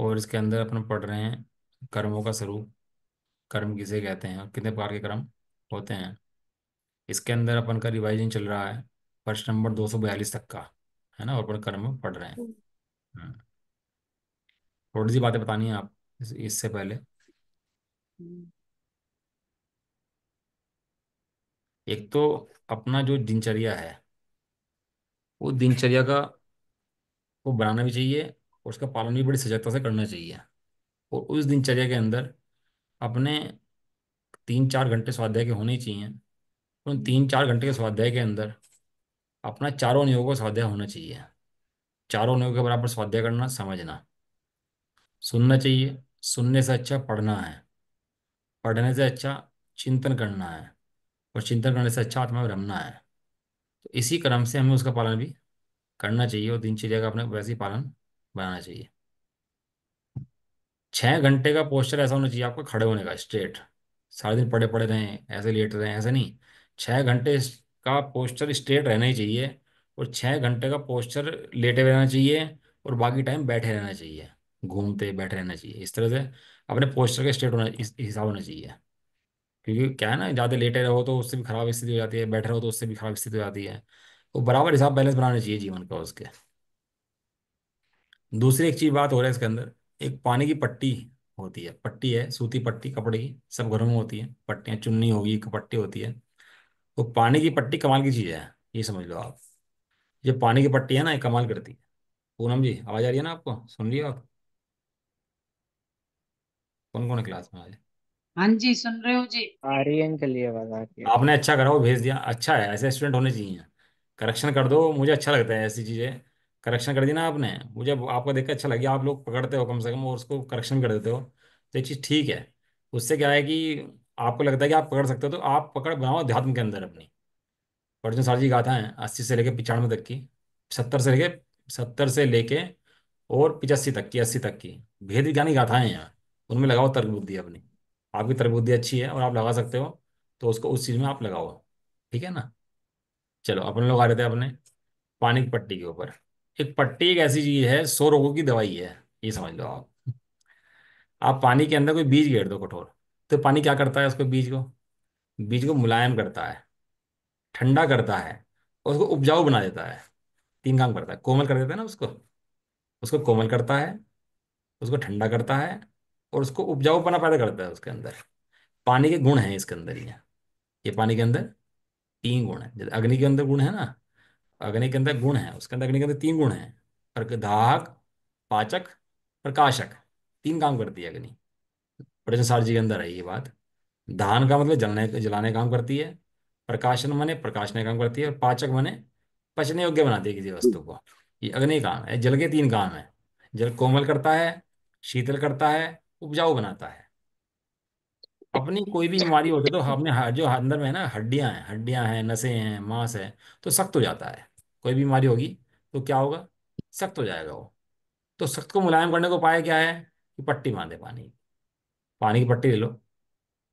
और इसके अंदर अपन पढ़ रहे हैं कर्मों का स्वरूप। कर्म किसे कहते हैं और कितने प्रकार के कर्म होते हैं। इसके अंदर अपन का रिवाइजन चल रहा है, प्रश्न नंबर 242 तक का, है ना। और अपन कर्म पढ़ रहे हैं। हम्म। थोड़ी सी बातें बतानी है आप इससे पहले। हम्म। एक तो अपना जो दिनचर्या है, वो दिनचर्या का वो बनाना भी चाहिए, और उसका पालन भी बड़ी सजगता से करना चाहिए। और उस दिनचर्या के अंदर अपने 3-4 घंटे स्वाध्याय के होने ही चाहिए। उन 3-4 घंटे के स्वाध्याय के अंदर अपना चारों नियोगों का स्वाध्याय होना चाहिए। चारों नियोगों के बराबर स्वाध्याय करना, समझना, सुनना चाहिए। सुनने से अच्छा पढ़ना है, पढ़ने से अच्छा चिंतन करना है, और चिंतन करने से अच्छा आत्मा में रमना है। तो इसी क्रम से हमें उसका पालन भी करना चाहिए, और दिनचर्या का अपने वैसे ही पालन बनाना चाहिए। 6 घंटे का पोस्चर ऐसा होना चाहिए आपका, खड़े होने का, स्ट्रेट। सारा दिन पड़े पड़े रहें, ऐसे लेट रहें, ऐसा नहीं। 6 घंटे का पोस्चर स्ट्रेट रहना ही चाहिए, और 6 घंटे का पोस्चर लेटे हुए रहना चाहिए, और बाकी टाइम बैठे रहना चाहिए, घूमते बैठे रहना चाहिए। इस तरह से अपने पोस्चर का स्ट्रेट होना, इस हिसाब होना चाहिए। क्योंकि क्या है ना, ज़्यादा लेटे रहो तो उससे भी खराब स्थिति हो जाती है, बैठे रहो तो उससे भी खराब स्थिति हो जाती है। तो बराबर हिसाब बैलेंस बनाना चाहिए जीवन का उसके। दूसरी एक चीज बात हो रहा है इसके अंदर, एक पानी की पट्टी होती है। पट्टी है, सूती पट्टी, कपड़े की, सब घरों में होती है पट्टियाँ, चुन्नी होगी, एक पट्टी होती है। तो पानी की पट्टी कमाल की चीज़ है, ये समझ लो आप। ये पानी की पट्टी है ना, ये कमाल करती है। पूनम जी, आवाज़ आ रही है ना आपको, सुन रही हो आप? कौन कौन है क्लास में आज? हाँ जी, सुन रहे हो जी। आ रही है अंकल, ये आवाज आ रही है। आपने अच्छा करा, वो भेज दिया, अच्छा है, ऐसे स्टूडेंट होने चाहिए। करेक्शन कर दो, मुझे अच्छा लगता है ऐसी चीज़ें। करेक्शन कर दी ना आपने, मुझे आपको देख के अच्छा लगे, आप लोग पकड़ते हो कम से कम, और उसको करेक्शन कर देते हो। तो ये चीज़ ठीक है। उससे क्या है कि आपको लगता है कि आप पकड़ सकते हो, तो आप पकड़ बनाओ अध्यात्म के अंदर अपनी। अर्जुन सार जी गाथा है 80 से लेके 95 तक की, 70 से लेके और 85 तक की, 80 तक की भेद ज्ञानी गाथाएं हैं यहाँ। उनमें लगाओ तर्क बुद्धि अपनी। आपकी तर्क बुद्धि अच्छी है और आप लगा सकते हो, तो उसको उस चीज़ में आप लगाओ। ठीक है ना। चलो, अपन लोग आ रहे थे अपने पानी की पट्टी के ऊपर। एक पट्टी एक ऐसी चीज है, 100 रोगों की दवाई है, ये समझ लो आप। आप पानी के अंदर कोई बीज गेर दो कठोर, तो पानी क्या करता है, उसको बीज को मुलायम करता है, ठंडा करता है, और उसको उपजाऊ बना देता है। 3 काम करता है, कोमल कर देता है ना उसको। उसको कोमल करता है, उसको ठंडा करता है, और उसको उपजाऊपना पैदा करता है उसके अंदर। पानी के गुण हैं इसके अंदर ये पानी के अंदर 3 गुण है, जैसे अग्नि के अंदर गुण है ना। अग्नि के अंदर गुण है, उसके अंदर अग्नि के अंदर 3 गुण हैं। दाहक, पाचक, प्रकाशक। 3 काम करती है अग्नि। प्रश्न सार जी के अंदर है ये बात। दहन का मतलब जलने जलाने का काम करती है। प्रकाशन माने प्रकाशने का काम करती है, और पाचक माने पचने योग्य बनाती है किसी वस्तु को। ये अग्नि काम है। जल के 3 काम है। जल कोमल करता है, शीतल करता है, उपजाऊ बनाता है। अपनी कोई भी बीमारी होती है तो हमने जो अंदर में है ना, हड्डियां हैं, नसें हैं, मांस है, तो सख्त हो जाता है। कोई बीमारी होगी तो क्या होगा, सख्त हो जाएगा वो। तो सख्त को मुलायम करने का उपाय क्या है, कि पट्टी बांधे पानी की। पानी की पट्टी ले लो,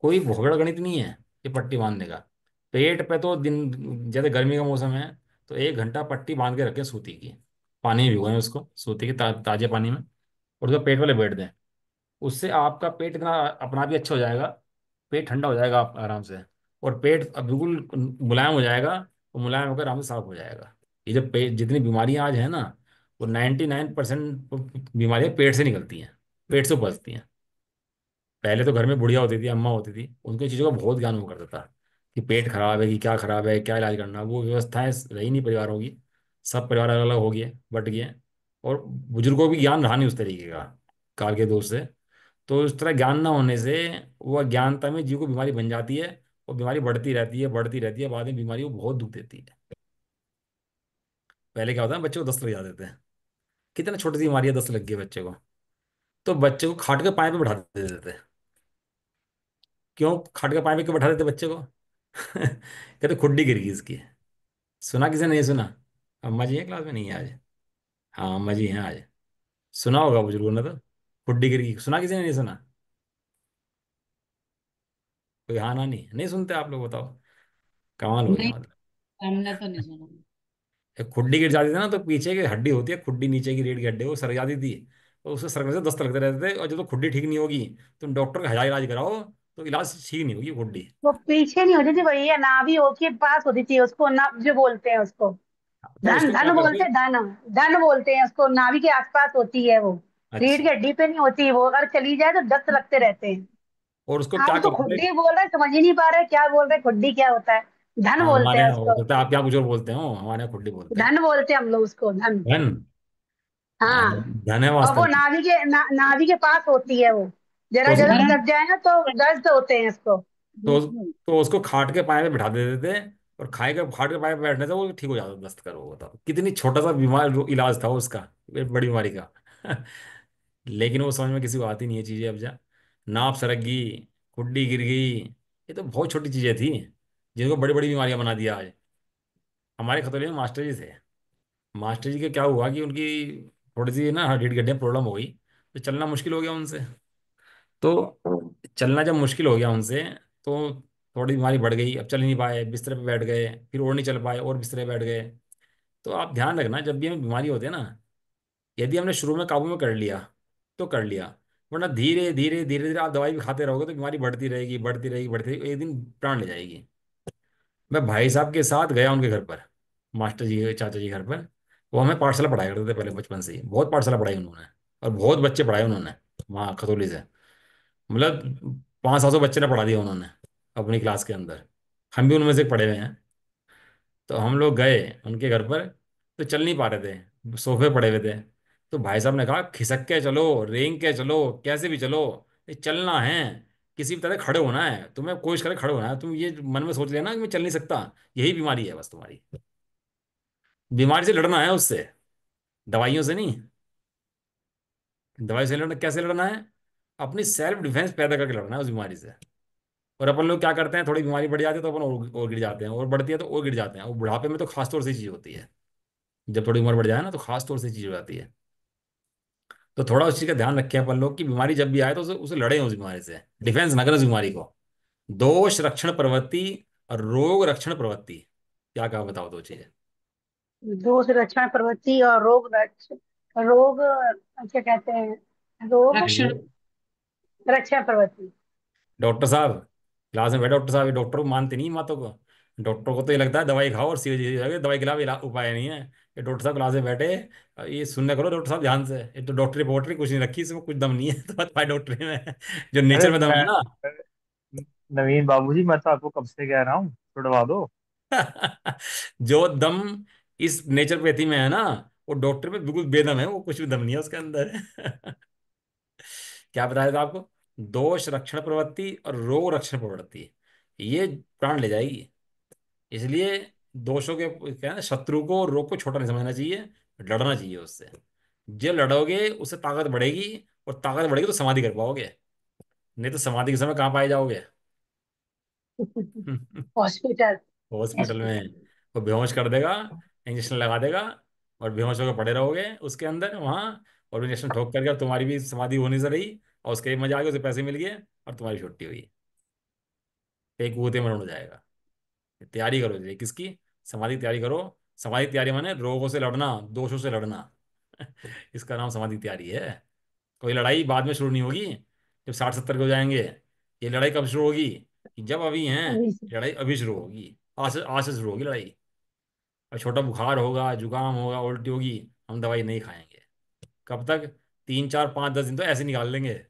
कोई भोगड़ा गणित नहीं है ये पट्टी बांधने का। पेट पे तो दिन, जैसे गर्मी का मौसम है, तो 1 घंटा पट्टी बांध के रखें सूती की। पानी में भिगोएं उसको, सूती के ताजे पानी में, और उसको पेट वाले बैठ दें। उससे आपका पेट इतना अपना भी अच्छा हो जाएगा, पेट ठंडा हो जाएगा आप आराम से। और पेट अब बिल्कुल मुलायम हो जाएगा, और मुलायम होकर आराम से साफ हो जाएगा। ये जो पेट, जितनी बीमारियां आज हैं ना, वो 99% बीमारियां पेट से निकलती हैं, पेट से उपजती हैं। पहले तो घर में बुढ़िया होती थी, अम्मा होती थी, उनको चीज़ों का बहुत ज्ञान हुआ करता था, कि पेट खराब है, कि क्या खराब है, क्या इलाज करना। वो व्यवस्थाएं रही नहीं परिवारों की। सब परिवार अलग अलग हो गए, बट गए। और बुजुर्गों को भी ज्ञान रहा नहीं उस तरीके का, काल के दौर से। तो उस तरह ज्ञान ना होने से वो अज्ञानता में जीव को बीमारी बन जाती है, और बीमारी बढ़ती रहती है, बढ़ती रहती है, बाद में बीमारी को बहुत दुख देती है। पहले क्या होता है, बच्चे को 10 लग जाते थे। कितने छोटी सी बीमारी है, 10 लग गई बच्चे को, तो बच्चे को खाट के पाए पे बैठा देते थे। क्यों खाट के पाए पे क्यों बैठा देते बच्चे को? कहते खुड्डी गिर गई इसकी। सुना किसी ने? नहीं सुना? अम्मा जी है क्लास में? नहीं है आज? हाँ, अम्मा जी हैं आज। सुना होगा बुजुर्गों ने तो, खुड्डी गिर गई, सुना किसी ने? नहीं सुना? कोई हाँ ना, नहीं सुनते आप लोग, बताओ। कमाल हो गया नहीं, मतलब। हमने तो नहीं सुना। एक खुड्डी गिर जाती थी ना, तो पीछे की हड्डी होती है, खुड्डी नीचे की रीढ़ की हड्डी, वो सर जाती थी, तो उसके सर में से दस्त लगते रहते थे, और जब तो खुड्डी ठीक नहीं होगी, तुम डॉक्टर का हजार इलाज कराओ, तो इलाज ठीक नहीं होगी खुड्डी। वो पीछे नहीं होती थी भैया, नाभि के पास होती थी उसको, ना जो बोलते हैं उसको, तो धन उसको क्या धन बोलते करते। हैं, धन धन बोलते हैं उसको, नाभि के आसपास होती है वो। रीढ़ अच्छा। की हड्डी पे नहीं होती वो, अगर चली जाए तो दस्त लगते रहते हैं। और उसको आप क्या उसको करते थे। खुड्डी बोल रहे हैं, समझ ही नहीं पा रहे क्या बोल रहे हैं, खुड्डी क्या होता है। धन हाँ, बोलते हमारे हैं यहाँ हो उसको। सकता है आप क्या कुछ और बोलते हो, हमारे यहाँ खुड्डी बोलते हैं। धन बोलते हैं हम लोग उसको, धन। धन। हाँ, हाँ। धन है और वो वास्तव में। नाभि के पास होती है वो। तो जरा उसको जरा क्या, सा दब जाए ना तो दर्द होते हैं उसको। तो तो उसको खाट के पाए में बिठा देते थे, और खाए के खाट के पाए पे बैठने से वो ठीक हो जाता, दस्त कर, वो बताओ कितनी छोटा सा बीमार इलाज था उसका, एक बड़ी बीमारी का। लेकिन वो समझ में किसी को आती नहीं है चीजें अब जा। नाप सरक गई, खुड्डी गिर गई, ये तो बहुत छोटी चीजें थी, जिनको बड़ी बड़ी बीमारियां बना दिया आज। हमारे खतौली में मास्टर जी थे। मास्टर जी के क्या हुआ कि उनकी थोड़ी सी ना हड्डी गड्ढे प्रॉब्लम हो गई, तो चलना मुश्किल हो गया उनसे। तो चलना जब मुश्किल हो गया उनसे, तो थोड़ी बीमारी बढ़ गई, अब चल नहीं पाए, बिस्तर पे बैठ गए, फिर और नहीं चल पाए और बिस्तर पे बैठ गए। तो आप ध्यान रखना, जब भी हमें बीमारी होती है ना, यदि हमने शुरू में काबू में कर लिया तो कर लिया, वरना धीरे धीरे धीरे धीरे आप दवाई भी खाते रहोगे तो बीमारी बढ़ती रहेगी, बढ़ती रहेगी, बढ़ती रहेगी, एक दिन प्राण ले जाएगी। मैं भाई साहब के साथ गया उनके घर पर, मास्टर जी के चाचा जी के घर पर। वो हमें पाठशाला पढ़ाया करते थे पहले, बचपन से ही बहुत पाठशाला पढ़ाई उन्होंने, और बहुत बच्चे पढ़ाए उन्होंने वहाँ खतौली से। मतलब 500-700 बच्चे ने पढ़ा दिया उन्होंने अपनी क्लास के अंदर। हम भी उनमें से पढ़े हुए हैं। तो हम लोग गए उनके घर पर, तो चल नहीं पा रहे थे, सोफे पड़े हुए थे। तो भाई साहब ने कहा खिसक के चलो, रेंग के चलो, कैसे भी चलो, ये चलना है, किसी भी तरह खड़े होना है, तुम्हें कोशिश करे खड़े होना है, तुम ये मन में सोच लेना कि मैं चल नहीं सकता, यही बीमारी है बस तुम्हारी। बीमारी से लड़ना है उससे, दवाइयों से नहीं। दवाई से लड़ना, कैसे लड़ना है, अपनी सेल्फ डिफेंस पैदा करके लड़ना है उस बीमारी से। और अपन लोग क्या करते हैं, थोड़ी बीमारी बढ़ जाती है तो अपन और गिर जाते हैं, और बढ़ती है तो और गिर जाते हैं, और बुढ़ापे में तो खास तौर से चीज होती है। जब थोड़ी उम्र बढ़ जाए ना तो खास तौर से चीज हो जाती है। तो थोड़ा उस चीज का ध्यान रखें अपन लोग, कि बीमारी जब भी आए तो उसे लड़े उस बीमारी से, डिफेंस ना करें उस बीमारी को। दोष रक्षण प्रवृत्ति और रोग रक्षण प्रवृत्ति, क्या कहा बताओ दो चीजें। दोष रक्षण प्रवृत्ति और रोग क्या कहते हैं, रोग वो रक्षण, रक्षण प्रवृत्ति। डॉक्टर साहब क्लास में बैठे, डॉक्टर साहब, ये डॉक्टर को मानते नहीं बातों को। डॉक्टर को तो ये लगता है दवाई खाओ और सीधे सीधे जाके दवाई के खिलाफ उपाय नहीं है। ये डॉक्टर साहब क्लास में बैठे, ये सुनने करो डॉक्टर साहब ध्यान से, ये तो डॉक्टरी वोक्टरी कुछ नहीं रखी, इसमें कुछ दम नहीं है। तो भाई डॉक्टरी में जो अरे नेचर में दम है ना। नवीन बाबूजी, मैं तो आपको कब से कह रहा हूँ, छुड़वा दो। जो दम इस नेचरपैथी में है ना, वो डॉक्टर में बिल्कुल बेदम है, वो कुछ भी दम नहीं है उसके अंदर। क्या बताया था आपको, दोष रक्षण प्रवृत्ति और रोग रक्षण प्रवृत्ति, ये प्राण ले जाएगी। इसलिए दोषों के क्या है ना, शत्रु को और रोग को छोटा नहीं समझना चाहिए, लड़ना चाहिए उससे। जो लड़ोगे उससे ताकत बढ़ेगी, और ताकत बढ़ेगी तो समाधि कर पाओगे, नहीं तो समाधि के समय कहाँ पाए जाओगे। हॉस्पिटल। हॉस्पिटल में वो बेहोश कर देगा, इंजेक्शन लगा देगा, और बेहोश होकर पड़े रहोगे उसके अंदर वहाँ, और इंजेक्शन ठोक करके तुम्हारी भी समाधि होने से रही, और उसके भी मजा आ गया, उसे पैसे मिल गए, और तुम्हारी छुट्टी हुई, एक कूदे में उड़ जाएगा। तैयारी करो जी किसकी, समाधि की तैयारी करो। समाधि की तैयारी माने रोगों से लड़ना, दोषों से लड़ना। इसका नाम समाधि की तैयारी है। कोई लड़ाई बाद में शुरू नहीं होगी जब 60-70 के हो जाएंगे। ये लड़ाई कब शुरू होगी, कि जब अभी हैं, अभी से। लड़ाई अभी शुरू होगी, आज से शुरू होगी लड़ाई। और छोटा बुखार होगा, जुकाम होगा, उल्टी होगी, हम दवाई नहीं खाएंगे। कब तक, 3-4-5-10 दिन तो ऐसे निकाल लेंगे।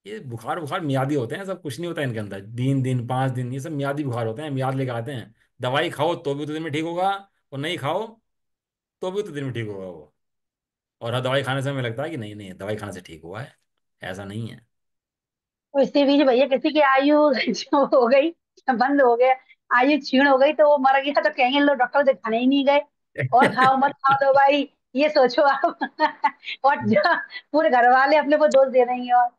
ये बुखार बुखार मियादी होते हैं सब, कुछ नहीं होता है इनके अंदर, 3 दिन 5 दिन, ये सब मियादी बुखार होते हैं, मियाद लेके आते हैं। दवाई खाओ तो भी उतने दिन में ठीक होगा, और नहीं खाओ तो भी उतने दिन में ठीक होगा वो। और हाँ, दवाई खाने से हमें लगता है कि नहीं नहीं दवाई खाने से ठीक हुआ है, ऐसा नहीं है। तो इसी बीच भैया किसी की आयु जो हो गई, बंद हो गया, आयु क्षीण हो गई तो वो मर गया, तो कहेंगे लोग डॉक्टर दिखाने ही नहीं गए। और खाओ मत खाओ दवाई, ये सोचो आप। और जो पूरे घर वाले अपने को दोष दे रही हैं। और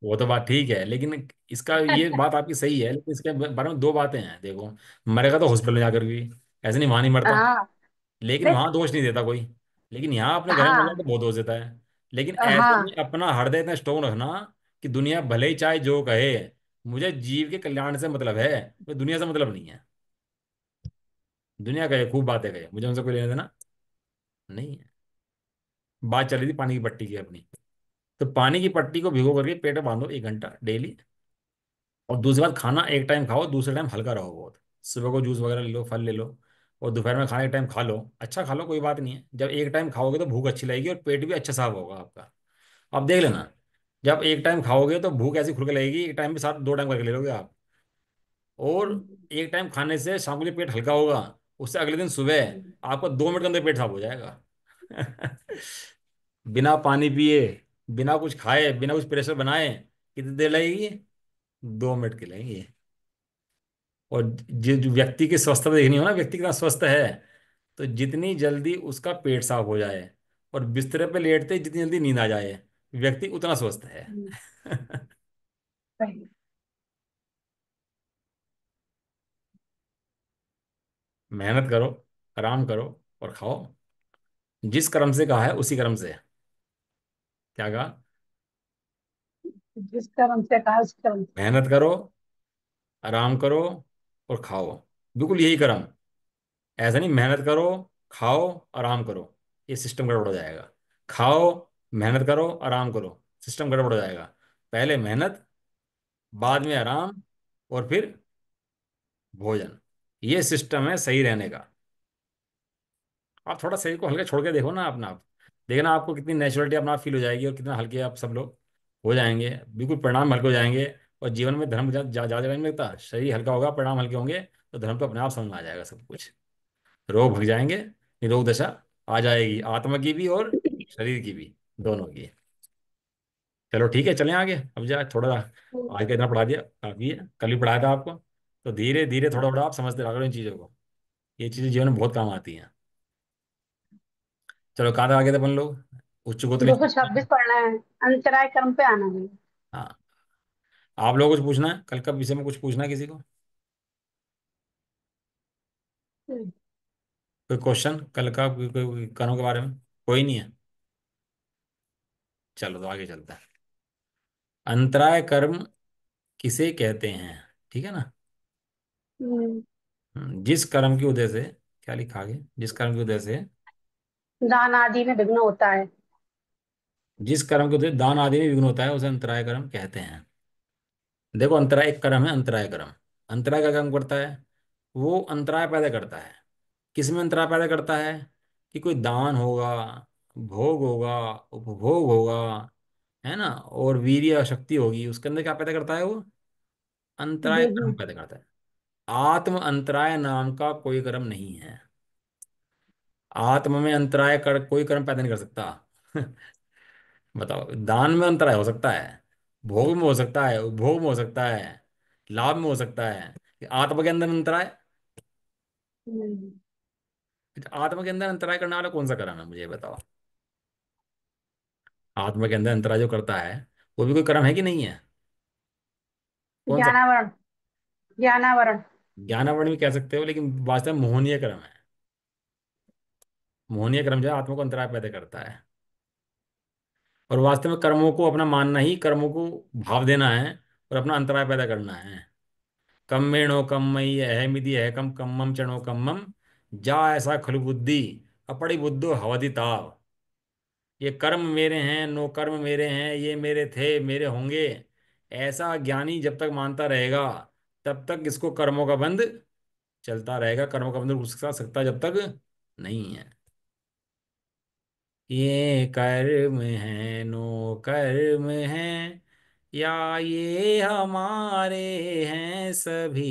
वो तो बात ठीक है, लेकिन इसका ये बात आपकी सही है, लेकिन इसके बारे में दो बातें हैं देखो। मरेगा तो हॉस्पिटल में जाकर भी, ऐसे नहीं, वहां नहीं मरता, हाँ। लेकिन नहीं। वहां दोष नहीं देता कोई। लेकिन यहाँ अपने घर में मर जाए हाँ। तो बहुत दोष देता है। लेकिन ऐसे हाँ। में अपना हृदय इतना स्ट्रोंग रखना, कि दुनिया भले ही चाहे जो कहे, मुझे जीव के कल्याण से मतलब है, मुझे दुनिया से मतलब नहीं है। दुनिया कहे खूब बातें कहे, मुझे उनसे कोई लेना देना नहीं है। बात चल रही थी पानी की पट्टी की अपनी। तो पानी की पट्टी को भिगो करके पेट में बांधो 1 घंटा डेली। और दूसरी बात, खाना एक टाइम खाओ, दूसरे टाइम हल्का रहो बहुत। सुबह को जूस वगैरह ले लो, फल ले लो। और दोपहर में खाने के टाइम खा लो, अच्छा खा लो, कोई बात नहीं है। जब एक टाइम खाओगे तो भूख अच्छी लगेगी और पेट भी अच्छा साफ होगा आपका। अब देख लेना, जब एक टाइम खाओगे तो भूख ऐसी खुल के लगेगी, एक टाइम के साथ 2 टाइम करके ले लोगे आप। और एक टाइम खाने से शाम के लिए पेट हल्का होगा, उससे अगले दिन सुबह आपका 2 मिनट के अंदर पेट साफ हो जाएगा। बिना पानी पिए, बिना कुछ खाए, बिना कुछ प्रेशर बनाए कितनी देर लगेगी? 2 मिनट की लगेगी। और जो व्यक्ति की स्वस्थता देखनी हो ना, व्यक्ति कितना स्वस्थ है, तो जितनी जल्दी उसका पेट साफ हो जाए और बिस्तर पे लेटते ही जितनी जल्दी नींद आ जाए, व्यक्ति उतना स्वस्थ है। सही। मेहनत करो, आराम करो और खाओ। जिस कर्म से कहा है उसी कर्म से। क्या कहा? जिस कर्म से कहा उस कर्म से। मेहनत करो, आराम करो और खाओ। बिल्कुल यही कर्म। ऐसा नहीं मेहनत करो, खाओ, आराम करो, ये सिस्टम गड़बड़ हो जाएगा। खाओ, मेहनत करो, आराम करो, सिस्टम गड़बड़ हो जाएगा। पहले मेहनत, बाद में आराम, और फिर भोजन। ये सिस्टम है सही रहने का। आप थोड़ा शरीर को हल्का छोड़ के देखो ना अपना आप। देखना आपको कितनी नेचुरलिटी अपना फील हो जाएगी और कितना हल्के आप सब लोग हो जाएंगे। बिल्कुल परिणाम हल्के हो जाएंगे। और जीवन में धर्म ज्यादा नहीं लगता, शरीर हल्का होगा, परिणाम हल्के होंगे, तो धर्म तो अपने आप समझ में आ जाएगा सब कुछ। रोग भग जाएंगे, निरोग दशा आ जाएगी, आत्मा की भी और शरीर की भी, दोनों की। चलो ठीक है, चलें आगे। अब जा थोड़ा, आज का इतना पढ़ा दिया काफी है, कल भी पढ़ाया था आपको। तो धीरे धीरे थोड़ा थोड़ा आप समझते रहा करो इन चीज़ों को। ये चीज़ें जीवन में बहुत काम आती हैं। चलो कहाँ तक आगे थे अपन लोग? उच्च गोत्र। 226 पढ़ना है। अंतराय कर्म पे आना है। हाँ, आप लोगों को कुछ पूछना है, कल का विषय में कुछ पूछना है किसी को? कोई क्वेश्चन कल का, कोई कर्म के बारे में? कोई नहीं है। चलो तो आगे चलता है। अंतराय कर्म किसे कहते हैं? ठीक है ना। हम्म, जिस कर्म की उदय से, क्या लिखा आगे, जिस कर्म की उदय से, दान आदि में विघ्न होता है। जिस कर्म के उदय दान आदि में विघ्न होता है उसे अंतराय कर्म कहते हैं। देखो, अंतराय एक कर्म है, अंतराय कर्म। अंतराय का काम करता है, वो अंतराय पैदा करता है। किस में अंतराय पैदा करता है? कि कोई दान होगा, भोग होगा, उपभोग होगा, है ना, और वीर्य शक्ति होगी, उसके अंदर क्या पैदा करता है वो? अंतराय कर्म विघ्न। पैदा करता है। आत्म अंतराय नाम का कोई कर्म नहीं है। आत्म में अंतराय कर कोई कर्म पैदा नहीं कर सकता। बताओ, दान में अंतराय हो सकता है, भोग में हो सकता है, उपभोग में हो सकता है, लाभ में हो सकता है। आत्मा के अंदर अंतराय, हम्म, आत्मा के अंदर अंतराय करने वाला कौन सा कर्म है, मुझे ये बताओ। आत्मा के अंदर अंतराय जो करता है, वो भी कोई कर्म है कि नहीं है? कौन सा? ज्ञानावरण। ज्ञानावरण। ज्ञानावरण भी कह सकते हो, लेकिन वास्तव में मोहनीय कर्म है। मोहनीय कर्म जो है आत्मा को अंतराय पैदा करता है। और वास्तव में कर्मों को अपना मानना ही, कर्मों को भाव देना है और अपना अंतराय पैदा करना है। कम्मेणो कम्मयि अहमिति है कम कम्मम चणो कम्मम, जा ऐसा खलु बुद्धि, अपड़ी बुद्धो हवति ताव। ये कर्म मेरे हैं, नो कर्म मेरे हैं, ये मेरे थे, मेरे होंगे, ऐसा ज्ञानी जब तक मानता रहेगा, तब तक इसको कर्मों का बंध चलता रहेगा। कर्मों का बंधन उसका सकता जब तक नहीं है। ये कर्म है, नो कर्म है, या ये हमारे हैं सभी,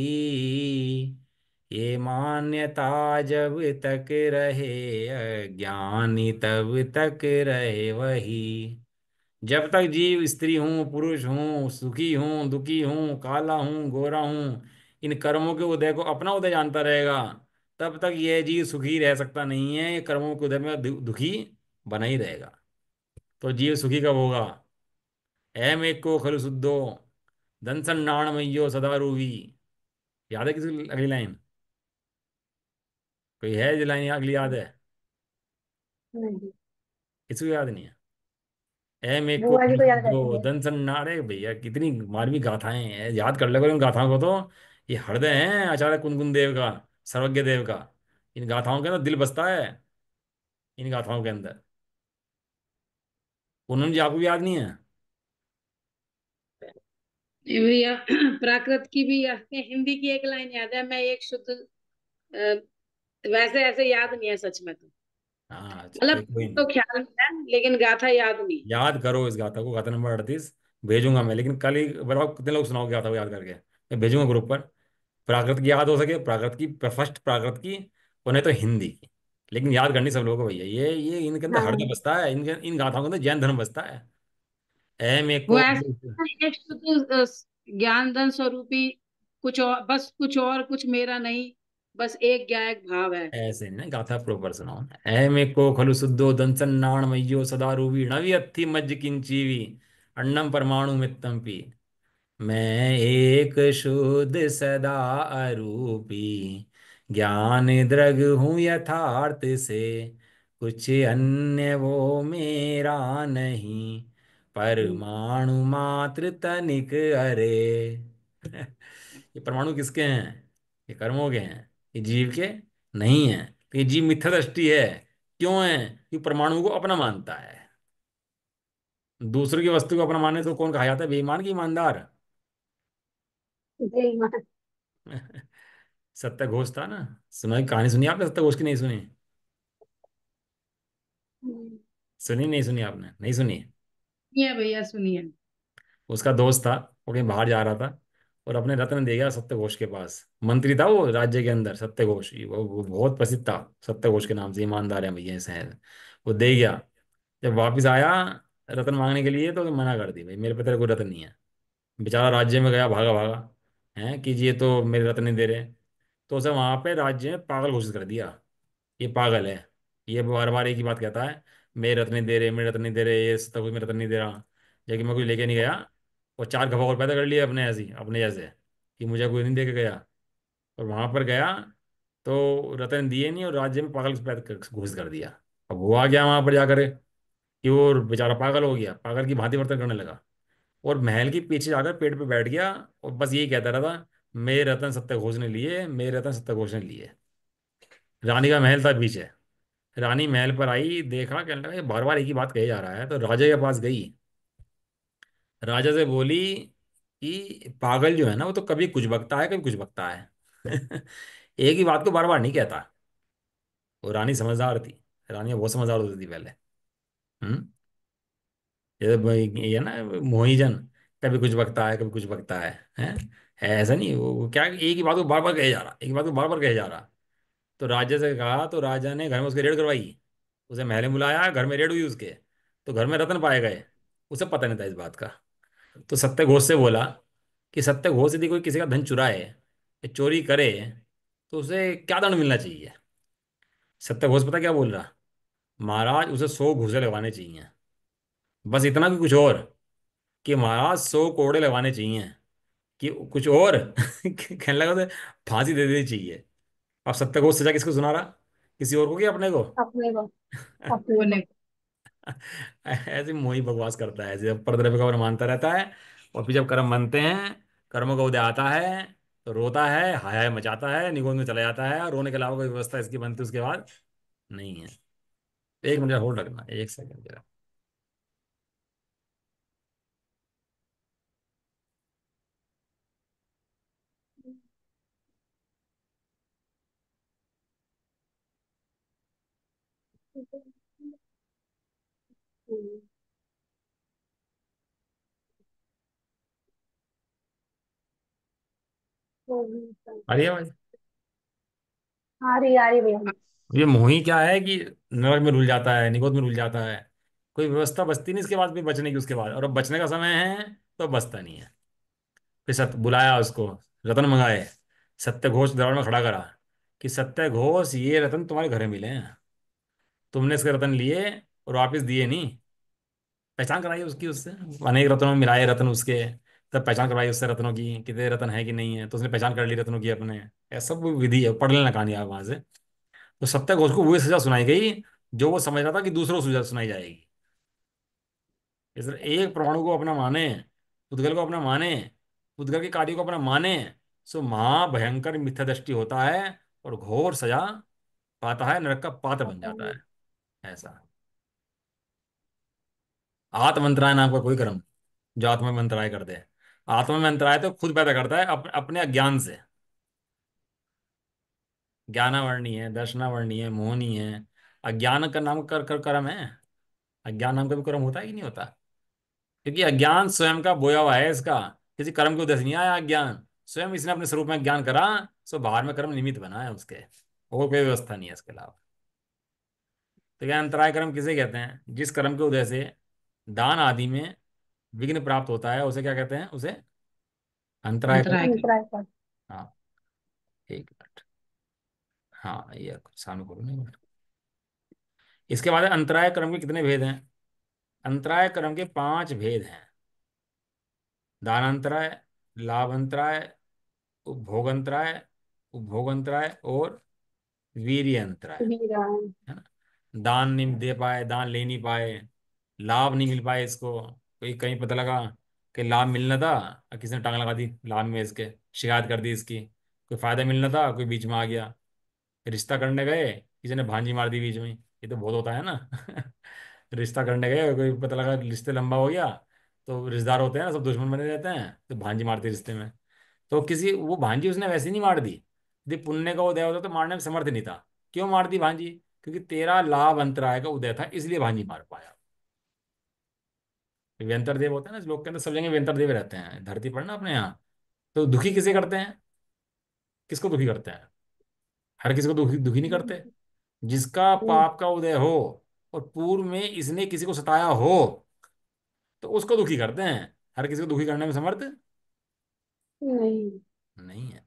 ये मान्यता जब तक रहे अज्ञानी तब तक रहे वही। जब तक जीव स्त्री हूँ पुरुष हूँ, सुखी हूँ दुखी हूँ, काला हूँ गोरा हूँ, इन कर्मों के उदय को अपना उदय जानता रहेगा, तब तक यह जीव सुखी रह सकता नहीं है। ये कर्मों के उदय में दुखी बना ही रहेगा। तो जीव सुखी कब होगा? एम एक को खलु शुद्धो, धन सन्नाणमय्यो सदा रूवी। याद है किसी अगली लाइन? कोई है जो लाइन अगली याद है? नहीं। किसी को याद नहीं है? एम एक को बुआ जी खलु को याद शुद्धो करेंगे। धन सन्ना, अरे भैया कितनी मार्मिक गाथाएं हैं, याद कर ले करो इन गाथाओं को तो। ये हृदय है आचार्य कुनकुन देव का, सर्वज्ञ देव का। इन गाथाओं के अंदर दिल बसता है, इन गाथाओं के अंदर। पूनम जी, आपको भी याद नहीं है? ये भैया प्राकृत की भी हिंदी की एक लाइन याद है, मैं एक शुद्ध वैसे ऐसे याद नहीं है सच में तो। हाँ अच्छा, मतलब कोई तो नहीं। ख्याल में है लेकिन गाथा याद नहीं। याद करो इस गाथा को, गाथा नंबर 38 भेजूंगा मैं, लेकिन कल ही बताओ कितने लोग सुनाओगे गाथा को याद करके। मैं भेजूंगा ग्रुप पर। प्राकृत की याद हो सके, प्राकृत की, फर्स्ट प्राकृत की, और नहीं तो हिंदी की। लेकिन याद करनी सब लोगों को भैया, ये इनके अंदर हृदय हाँ। बसता है, इनके इन गाथाओं के अंदर जैन धर्म बसता है। एम एक वो को। ऐसा एक शुद्ध ज्ञान धन स्वरूपी, कुछ और बस, कुछ और कुछ मेरा नहीं, बस एक गायक भाव है। ऐसे नहीं ना, गाथा प्रॉपर सुनाओ। एम एक को खलु शुद्धो दंसन नाणमय्यो सदा रूपी नवि अत्थि मज्ज किंचीवी अन्नम परमाणु मित्तम पी। मैं एक शुद्ध सदा अरूपी, ज्ञान दृग हूँ यथार्थ से, कुछ अन्य वो मेरा नहीं, परमाणु मात्र तनिक अरे। ये परमाणु किसके हैं? ये कर्मों के हैं, ये जीव के नहीं है। तो ये जीव मिथ्या दृष्टि है। क्यों है? कि परमाणु को अपना मानता है। दूसरों की वस्तु को अपना मानने तो कौन कहा जाता है, बेईमान की ईमानदार? जय माता। सत्य घोष था ना। सुना कहानी, सुनी आपने सत्य घोष की? नहीं सुनी? सुनी नहीं सुनी आपने? नहीं सुनी? सुनिए भैया सुनिए। उसका दोस्त था, वो कहीं बाहर जा रहा था, और अपने रत्न दे गया सत्य घोष के पास। मंत्री था वो राज्य के अंदर, सत्य घोष, वो बहुत प्रसिद्ध था सत्य घोष के नाम से, ईमानदार है भैया ऐसे हैं। वो दे गया। जब वापिस आया रत्न मांगने के लिए, तो मना कर दी, भाई मेरे पे तेरे को रत्न नहीं है। बेचारा राज्य में गया, भागा भागा, है कि जी ये तो मेरे रत्न नहीं दे रहे। तो उसे वहां पे राज्य में पागल घोषित कर दिया। ये पागल है, ये बार बार एक ही बात कहता है, मेरे रत्न नहीं दे रहे, मेरे रत्न नहीं दे रहे, ये सब कुछ मेरे रत्न नहीं दे रहा। लेकिन मैं कुछ लेके नहीं गया। और चार गफा और पैदा कर लिए अपने, ऐसी अपने जैसे, कि मुझे कोई नहीं दे के गया। और वहां पर गया तो रत्न दिए नहीं, और राज्य में पागल घोषित कर दिया। अब वो आ गया वहां पर जाकर कि वो बेचारा पागल हो गया, पागल की भांति बर्तन करने लगा। और महल के पीछे जाकर पेड़ पे बैठ गया, और बस यही कहता रहा था, मेरे रतन सत्य घोष ने लिए, मेरे रतन सत्य घोष ने लिए। रानी का महल था पीछे। रानी महल पर आई, देखा, कहने लगा ये बार बार एक ही बात कही जा रहा है। तो राजा के पास गई, राजा से बोली कि पागल जो है ना, वो तो कभी कुछ बकता है, कभी कुछ बकता है। एक ही बात को बार बार नहीं कहता। वो रानी समझदार थी। रानी बहुत समझदार होती थी पहले। हम्म। ये तो ये ना मोहीजन, कभी कुछ बकता है, कभी कुछ बकता है। ऐसा नहीं, वो क्या, एक ही बात को बार बार कहे जा रहा, एक ही बात को बार बार कहे जा रहा। तो राजा से कहा, तो राजा ने घर में उसके रेड करवाई। उसे महल में बुलाया, घर में रेड हुई उसके। तो घर में रत्न पाए गए। उसे पता नहीं था इस बात का। तो सत्य घोष से बोला कि सत्य घोष यदि कोई किसी का धन चुराए या चोरी करे, तो उसे क्या दंड मिलना चाहिए? सत्य घोष पता क्या बोल रहा? महाराज उसे 100 घूंसे लगवाने चाहिए। बस इतना, कि कुछ और, कि महाराज 100 कोड़े लगवाने चाहिए, कि कुछ और। कहने लगा उसे फांसी दे देनी चाहिए। अब सत्य घोष सजा किसको सुना रहा? किसी और को कि अपने को? अपने को। अपने को। होने ऐसे मोही बकवास करता है, ऐसे परद्रव्य का मानता रहता है। और फिर जब कर्म बनते हैं, कर्मों का उदय आता है, तो रोता है, हाय हाय मचाता है, निगोद में चला जाता है, और रोने के अलावा कोई व्यवस्था इसकी बनती उसके बाद नहीं है। एक मिनट होल्ड रखना, एक सेकंड जरा। अरे भाई, आ रही भैया। ये मोही क्या है कि नरक में रुल जाता है, निगोद में रुल जाता है। कोई व्यवस्था बचती नहीं इसके बाद भी बचने की, उसके बाद, और अब बचने का समय है तो बचता नहीं है। फिर सत्य बुलाया उसको, रतन मंगाए, सत्य घोष दरबार में खड़ा करा, कि सत्य घोष ये रतन तुम्हारे घर में मिले हैं, तुमने इसके रतन लिए और वापस दिए नहीं। पहचान कराई उसकी उससे, अनेक रत्नों में मिलाए रत्न उसके। तब पहचान करवाई उससे रत्नों की, कितने रत्न है कि नहीं है, तो उसने पहचान कर ली रत्नों की अपने। ऐसा सब विधि है, पढ़ लेना कहानी आप वहां से। तो सत्य घोष को वही सजा सुनाई गई जो वो समझ रहा था कि दूसरों को सजा सुनाई जाएगी। इसलिए एक परमाणु को अपना माने, पुद्गल को अपना माने, पुद्गल के कार्य को अपना माने, सो महाभयंकर मिथ्या दृष्टि होता है, और घोर सजा पाता है, नरक का पात्र बन जाता है। ऐसा। आत्म अंतराय नाम का कोई कर्म नहीं, जो आत्मा में अंतराय कर दे। आत्मा में अंतराय तो खुद पैदा करता है अपने अज्ञान से। ज्ञानावर्णी है, दर्शनावर्णी है, मोहनी है। अज्ञान का नाम कर्म है। अज्ञान नाम का भी कर्म होता है कि नहीं होता? क्योंकि अज्ञान स्वयं का बोया हुआ है इसका। किसी कर्म के उद्देश्य से नहीं आया अज्ञान। स्वयं इसने अपने स्वरूप में ज्ञान करा, सो बाहर में कर्म निमित्त बना है उसके। और कोई व्यवस्था नहीं है इसके अलावा। तो क्या अंतराय कर्म किसे कहते हैं? जिस कर्म के उदय से दान आदि में विघ्न प्राप्त होता है, उसे क्या कहते हैं? उसे अंतराय कर्म। अंतराय कर। अंतराय पर। हाँ, एक मिनट। हाँ, ये कुछ सामने बोलो नहीं। इसके बाद अंतराय कर्म के कितने भेद हैं? अंतराय कर्म के 5 भेद हैं। दानांतराय, लाभांतराय, उपभोगंतराय, उपभोगंतराय और वीर्य अंतराय। वीरान। है ना? दान नहीं दे पाए, दान ले नहीं पाए, लाभ नहीं मिल पाए इसको। कोई कहीं पता लगा कि लाभ मिलना था और किसी ने टांग लगा दी लाभ में इसके, शिकायत कर दी इसकी। कोई फायदा मिलना था, कोई बीच में आ गया। रिश्ता करने गए, किसी ने भांजी मार दी बीच में। ये तो बहुत होता है ना। रिश्ता करने गए, कोई पता लगा रिश्ते लंबा हो गया। तो रिश्तेदार होते हैं ना, सब दुश्मन बने रहते हैं, तो भांजी मारती रिश्ते में। तो किसी वो भांजी उसने वैसे ही नहीं मार दी। यदि पुण्य का उदय होता तो मारने में समर्थ नहीं था। क्यों मार दी भांजी? क्योंकि तेरा लाभ अंतराय का उदय था, इसलिए भांजी मार पाया। व्यंतर देव होते हैं ना लोग के अंदर, सब जगह व्यंतर देव रहते हैं धरती पर ना अपने यहाँ। तो दुखी किसे करते हैं? किसको दुखी करते हैं? हर किसी को दुखी दुखी नहीं करते। जिसका पाप का उदय हो और पूर्व में इसने किसी को सताया हो, तो उसको दुखी करते हैं। हर किसी को दुखी करने में समर्थ नहीं। नहीं है।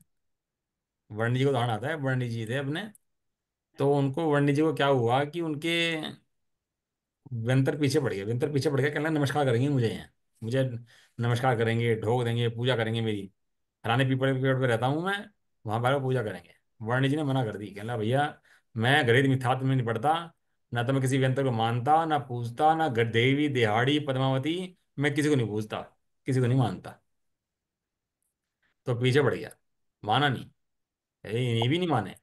वर्ण जी को उदाहरण आता है। वर्ण जी थे अपने, तो उनको वर्ण जी को क्या हुआ कि उनके व्यंतर पीछे पड़ गए। व्यंतर पीछे पड़ गए, कहना नमस्कार करेंगे मुझे यहाँ, मुझे नमस्कार करेंगे, ढोक देंगे, पूजा करेंगे मेरी। हराने पीपल के पेड़ पे रहता हूँ मैं, वहां पर पूजा करेंगे। वर्ण जी ने मना कर दी, कहना भैया मैं घृत मिथ्यात्व में नहीं पढ़ता। ना तो मैं किसी व्यंतर को मानता, ना पूजता, ना देवी देहाड़ी पद्मावती, मैं किसी को नहीं पूजता, किसी को नहीं मानता। तो पीछे पड़ गया, माना नहीं। ये भी नहीं माने।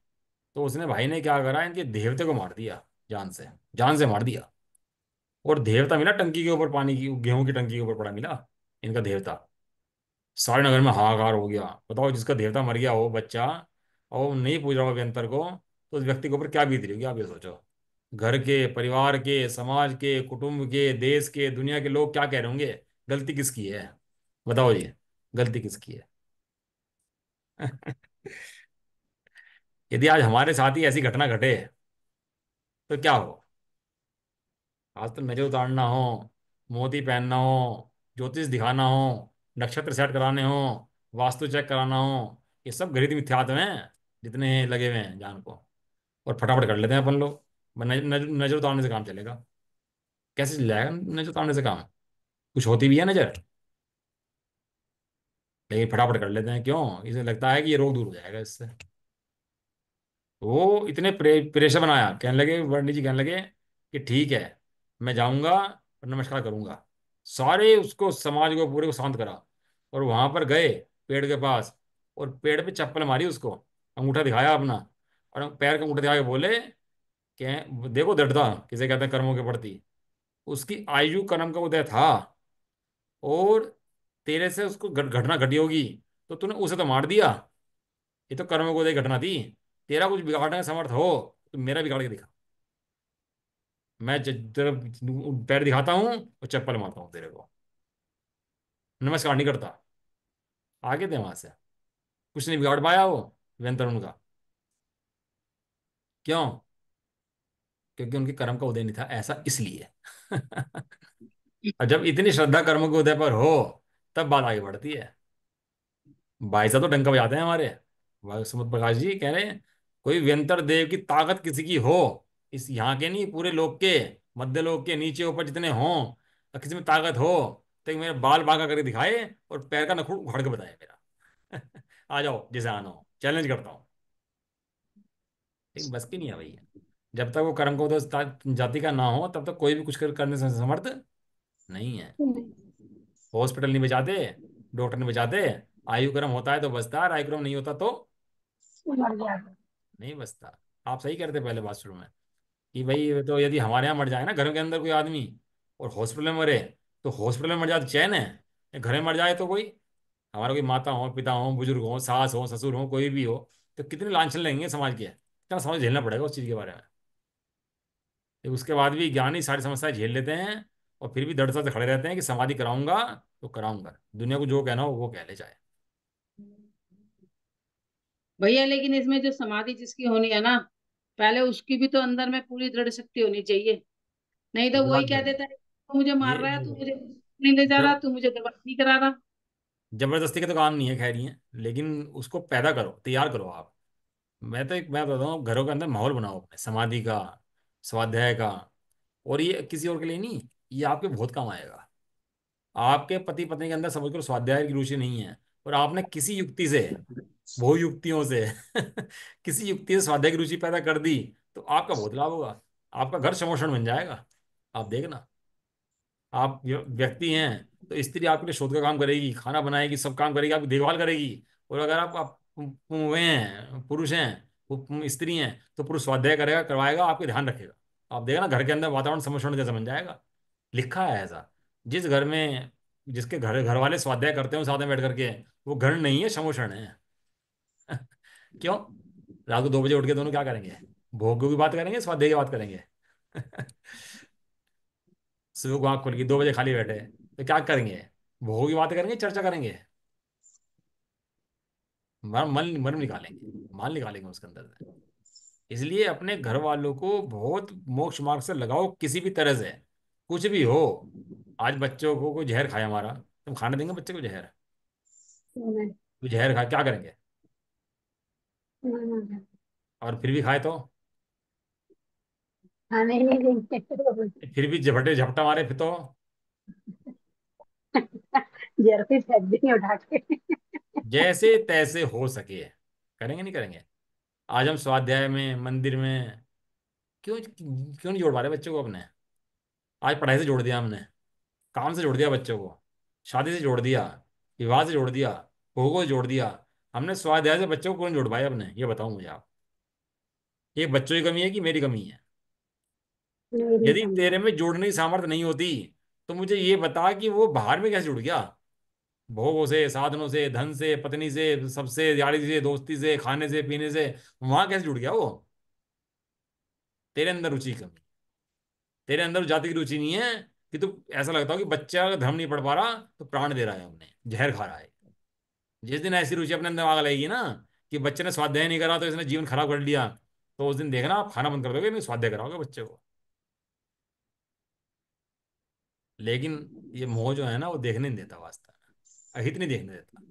तो उसने भाई ने क्या करा, इनके देवते को मार दिया, जान से मार दिया। और देवता मिला टंकी के ऊपर, पानी की गेहूं की टंकी के ऊपर पड़ा मिला इनका देवता। सारे नगर में हाहाकार हो गया। बताओ, जिसका देवता मर गया हो बच्चा, और वो नहीं पूछ रहा हो व्यंतर को, तो उस व्यक्ति के ऊपर क्या बीत रही होगी, आप ये सोचो। घर के, परिवार के, समाज के, कुटुंब के, देश के, दुनिया के लोग क्या कह रहे होंगे? गलती किसकी है? बताओ जी, गलती किसकी है? यदि आज हमारे साथ ही ऐसी घटना घटे तो क्या हो? आज तो नजर उतारना हो, मोती पहनना हो, ज्योतिष दिखाना हो, नक्षत्र सेट कराने हो, वास्तु चेक कराना हो, ये सब गणित मिथ्यात्व हैं जितने लगे हुए हैं जान को। और फटाफट कर लेते हैं अपन लोग। नजर उतारने से काम चलेगा? कैसे चल जाएगा नजर उतारने से काम? कुछ होती भी है नजर, लेकिन फटाफट कर लेते हैं। क्यों? इसे लगता है कि ये रोग दूर हो जाएगा इससे। वो इतने प्रेशर बनाया, कहने लगे वर्णी जी, कहने लगे कि ठीक है, मैं जाऊंगा और नमस्कार करूंगा। सारे उसको, समाज को पूरे को शांत करा। और वहां पर गए पेड़ के पास, और पेड़ पे चप्पल मारी उसको, अंगूठा दिखाया अपना, और पैर का अंगूठा दिखा के बोले कि देखो दृढ़ता किसे कहते हैं कर्मों के प्रति। उसकी आयु कर्म का उदय था, और तेरे से उसको घटना घटी होगी, तो तूने उसे तो मार दिया। ये तो कर्म को उदय घटना थी। तेरा कुछ बिगाड़ने का समर्थ हो तो मेरा बिगाड़ के दिखा। मैं तेरा पैर दिखाता हूँ और चप्पल मारता हूँ तेरे को, नमस्कार नहीं करता। आगे थे वहां से, कुछ नहीं बिगाड़ पाया वो व्यंतर उनका। क्यों? क्योंकि उनके कर्म का उदय नहीं था, ऐसा इसलिए। और जब इतनी श्रद्धा कर्म के उदय पर हो, तब बात आगे बढ़ती है। भाई साहब तो डंका बजाते हैं हमारे। भाई सुमित प्रकाश जी कह रहे हैं, कोई व्यंतर देव की ताकत किसी की हो, इस यहाँ के नहीं, पूरे लोक के, मध्य लोक के, नीचे ऊपर जितने हों, और किसी में ताकत हो, तो एक मेरे बाल बांका करके दिखाए और पैर का नखून उखाड़ के बताए मेरा। आ जाओ जैसे आना हो, चैलेंज करता हूँ। लेकिन बस की नहीं है भैया। जब तक वो कर्म को तो जाति का ना हो, तब तक कोई भी कुछ करने से समर्थ नहीं है। हॉस्पिटल नहीं बचाते, डॉक्टर नहीं बचाते। आयु क्रम होता है तो बचता है, आयु क्रम नहीं होता तो मर गया। नहीं बचता। आप सही करते पहले बात शुरू में कि भाई, तो यदि हमारे यहाँ मर जाए ना घर के अंदर कोई आदमी, और हॉस्पिटल में मरे, तो हॉस्पिटल में मर जाए तो चैन है, या घर में मर जाए तो कोई, हमारा कोई माता हो, पिता हो, बुजुर्ग हो, सास हो, ससुर हो, कोई भी हो, तो कितने लांछन लेंगे समाज के, क्या समझ झेलना पड़ेगा उस चीज़ के बारे में। लेकिन उसके बाद भी ज्ञानी सारी समस्याएं झेल लेते हैं, और फिर भी दृढ़ता से खड़े रहते हैं कि समाधि कराऊंगा तो कराऊंगा, दुनिया को जो कहना हो वो कह ले जाए। भैया लेकिन इसमें जो समाधि जिसकी होनी है ना, पहले उसकी भी तो अंदर में पूरी दृढ़ शक्ति होनी चाहिए। नहीं तो ये वही बात कह है। देता है तू मुझे मार ये रहा है, तू देखो, मुझे नहीं ले जा रहा, जब तू मुझे दवा नहीं करा रहा। जबरदस्ती का तो काम नहीं है खैर ये, लेकिन उसको पैदा करो, तैयार करो आप। मैं बताता हूँ, घरों के अंदर माहौल बनाओ अपने समाधि का, स्वाध्याय का। और ये किसी और के लिए नहीं, ये आपके बहुत काम आएगा। आपके पति पत्नी के अंदर समझ करो स्वाध्याय की रुचि नहीं है, और आपने किसी युक्ति से, बहु युक्तियों से किसी युक्ति से स्वाध्याय की रुचि पैदा कर दी, तो आपका बहुत लाभ होगा। आपका घर समोषण बन जाएगा। आप देखना, आप व्यक्ति हैं तो स्त्री आपके लिए शोध का काम करेगी, खाना बनाएगी, सब काम करेगी, आपकी देखभाल करेगी। और अगर आप वे हैं, पुरुष हैं, स्त्री हैं, तो पुरुष स्वाध्याय करेगा, करवाएगा, आपके ध्यान रखेगा। आप देखना घर के अंदर वातावरण समोषण जैसा बन जाएगा। लिखा है ऐसा। जिस घर में, जिसके घर घर वाले स्वाध्याय करते हो साथ में बैठ करके, वो घर नहीं है, समोषण है। क्यों? रात को 2 बजे उठ के दोनों क्या करेंगे? भोग की बात करेंगे, स्वाध्याय की बात करेंगे? सुबह को आँख खुल गई, 2 बजे खाली बैठे, तो क्या करेंगे? भोग की बात करेंगे, चर्चा करेंगे? मन मन निकालेंगे, माल निकालेंगे उसके अंदर से। इसलिए अपने घर वालों को बहुत मोक्ष मार्ग से लगाओ किसी भी तरह से, कुछ भी हो। आज बच्चों को कोई जहर खाए हमारा, तुम खाने देंगे बच्चे को जहर? नहीं, कोई जहर खाए क्या करेंगे? नहीं, नहीं, और फिर भी खाए तो? खाने ही नहीं देंगे। फिर भी झपटे झपटा मारे फिर तो? जर्सी फेंक देंगे उठा के। जैसे तैसे हो सके करेंगे, नहीं करेंगे? आज हम स्वाध्याय में, मंदिर में क्यों नहीं जोड़ पा रहे बच्चों को अपने? आज पढ़ाई से जोड़ दिया हमने, काम से जोड़ दिया बच्चों को, शादी से जोड़ दिया, विवाह से जोड़ दिया, भोगों से जोड़ दिया। हमने स्वाध्याय से बच्चों को कौन जोड़ पाया अपने, ये बताओ मुझे आप। ये बच्चों की कमी है कि मेरी कमी है? मेरी यदि कमी तेरे है। में जोड़ने की सामर्थ्य नहीं होती, तो मुझे ये बता कि वो बाहर में कैसे जुड़ गया? भोगों से, साधनों से, धन से, पत्नी से, सबसे, यारी से, दोस्ती से, खाने से, पीने से, वहां कैसे जुड़ गया वो? तेरे अंदर रुचि की कमी, तेरे अंदर जाति की रुचि नहीं है, कि तू ऐसा लगता हो कि बच्चा अगर धर्म नहीं पढ़ पा रहा तो प्राण दे रहा है, हमने जहर खा रहा है। जिस दिन ऐसी रुचि अपने अंदर आग लगेगी ना, कि बच्चे ने स्वाध्याय नहीं करा तो इसने जीवन खराब कर लिया, तो उस दिन देखना आप खाना बंद कर दोगे, नहीं स्वाध्याय कराओगे बच्चे को। लेकिन ये मोह जो है ना, वो देखने नहीं देता वास्तव में, अहित नहीं देखने देता।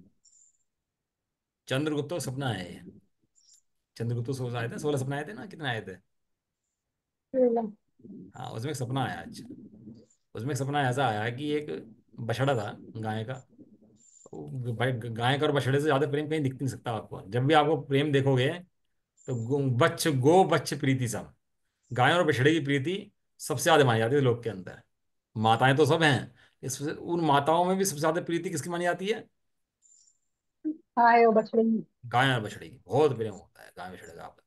चंद्रगुप्त को सपना है ये। चंद्रगुप्त को 16 आए थे, 16 सपने आए थे ना, कितने आए थे? हाँ, उसमें एक सपना आया। अच्छा, उसमें एक सपना ऐसा आया कि एक बछड़ा था गाय का। भाई गाय का और बछड़े से ज्यादा प्रेम कहीं दिख नहीं सकता आपको। जब भी आपको प्रेम देखोगे, तो गो बच्छ प्रीति सम, गाय और बछड़े की प्रीति सबसे ज्यादा मानी जाती है लोग के अंदर। माताएं तो सब हैं, इस उन माताओं में भी सबसे ज्यादा प्रीति किसकी मानी जाती है? आए वो बछड़े में। गाय और बछड़े की बहुत प्रेम होता है, गाय बछड़े का आपस